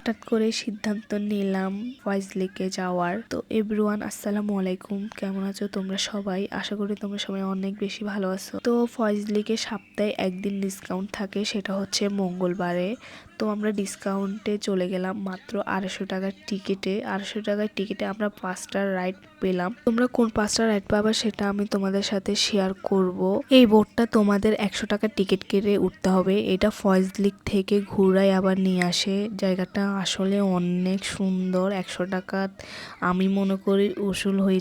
হঠাৎ করে সিদ্ধান্ত নিলাম ফয়েজ লেকে যাওয়ার। তো এভরিওয়ান, আসসালামু আলাইকুম। কেমন আছো তোমরা সবাই? আশা করি তোমরা সবাই অনেক বেশি ভালো আছো। তো ফয়েজ লেকে সপ্তাহে একদিন ডিসকাউন্ট থাকে, সেটা হচ্ছে মঙ্গলবারে। তো আমরা ডিসকাউন্টে চলে গেলাম মাত্র 250 টাকার টিকিটে। 250 টাকার টিকিটে আমরা 5টা রাইড পেলাম। তোমরা কোন 5টা রাইড পাবা সেটা আমি তোমাদের সাথে শেয়ার করব। এই বোটটা তোমাদের 100 টাকার টিকিট কেটে উঠতে হবে। এটা ফয়েজ লেক থেকে ঘুরাই আবার নিয়ে আসে। জায়গাটা আসলে অনেক সুন্দর। 100 টাকা আমি মনে করি উসুল হয়ে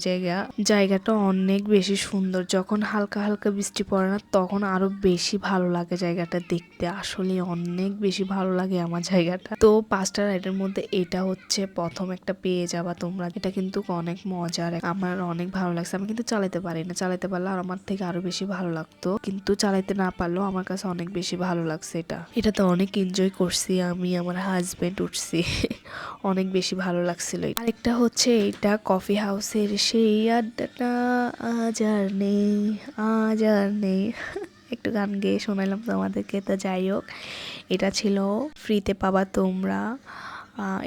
জায়গাটা অনেক বেশি সুন্দর। যখন হালকা হালকা বৃষ্টি পড়ে না, তখন আরো বেশি ভালো লাগে জায়গাটা দেখতে। আসলে অনেক বেশি ভালো লাগে আমার জায়গাটা। তো 5টা রাইডের মধ্যে এটা হচ্ছে প্রথম একটা পেয়ে যাবা তোমরা। এটা কিন্তু অনেক মজার, আমার অনেক ভালো লাগছে। আমি কিন্তু চালাতে পারি না, চালাতে পারলে আর আমার থেকে আরো বেশি ভালো লাগতো, কিন্তু চালাতে না পারলেও আমার কাছে অনেক বেশি ভালো লাগছে। এটাতে অনেক এনজয় করছি আমি, আমার হাজবেন্ড উঠছি অনেক বেশি ভালো লাগছিল। আরেকটা হচ্ছে এটা কফি হাউসের সেই আড্ডাটা আজ আর নেই, আজ আর নেই একটু গান গেয়ে শোনালাম তোমাদেরকে। তো যাই হোক, এটা ছিল ফ্রিতে পাবা তোমরা।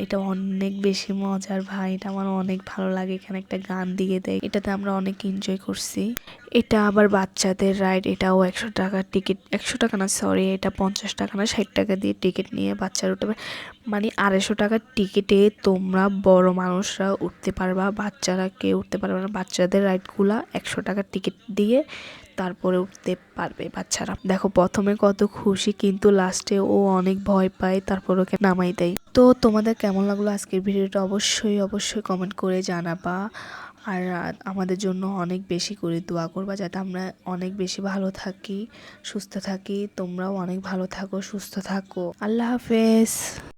এটা অনেক বেশি মজার ভাই, এটা আমার অনেক ভালো লাগে। এখানে একটা গান দিয়ে দেয়, এটাতে আমরা অনেক এনজয় করছি। এটা আবার বাচ্চাদের রাইড, এটাও 100 টাকার টিকিট। 100 টাকা না, সরি, এটা 50 টাকা না 60 টাকা দিয়ে টিকিট নিয়ে বাচ্চারা উঠবে। মানে 250 টাকার টিকিটে তোমরা বড় মানুষরা উঠতে পারবা, বাচ্চারা কেউ উঠতে পারবে না। বাচ্চাদের রাইডগুলা 100 টাকার টিকিট দিয়ে তারপরে উঠতে পারবে বাচ্চারা। দেখো প্রথমে কত খুশি, কিন্তু লাস্টে ও অনেক ভয় পায়, তারপর ওকে নামাই দেয়। তো তোমাদের কেমন লাগলো আজকের ভিডিওটা অবশ্যই অবশ্যই কমেন্ট করে জানাবা। আর আমাদের জন্য অনেক বেশি করে দোয়া করবা, যাতে আমরা অনেক বেশি ভালো থাকি, সুস্থ থাকি। তোমরাও অনেক ভালো থাকো, সুস্থ থাকো। আল্লাহ হাফেজ।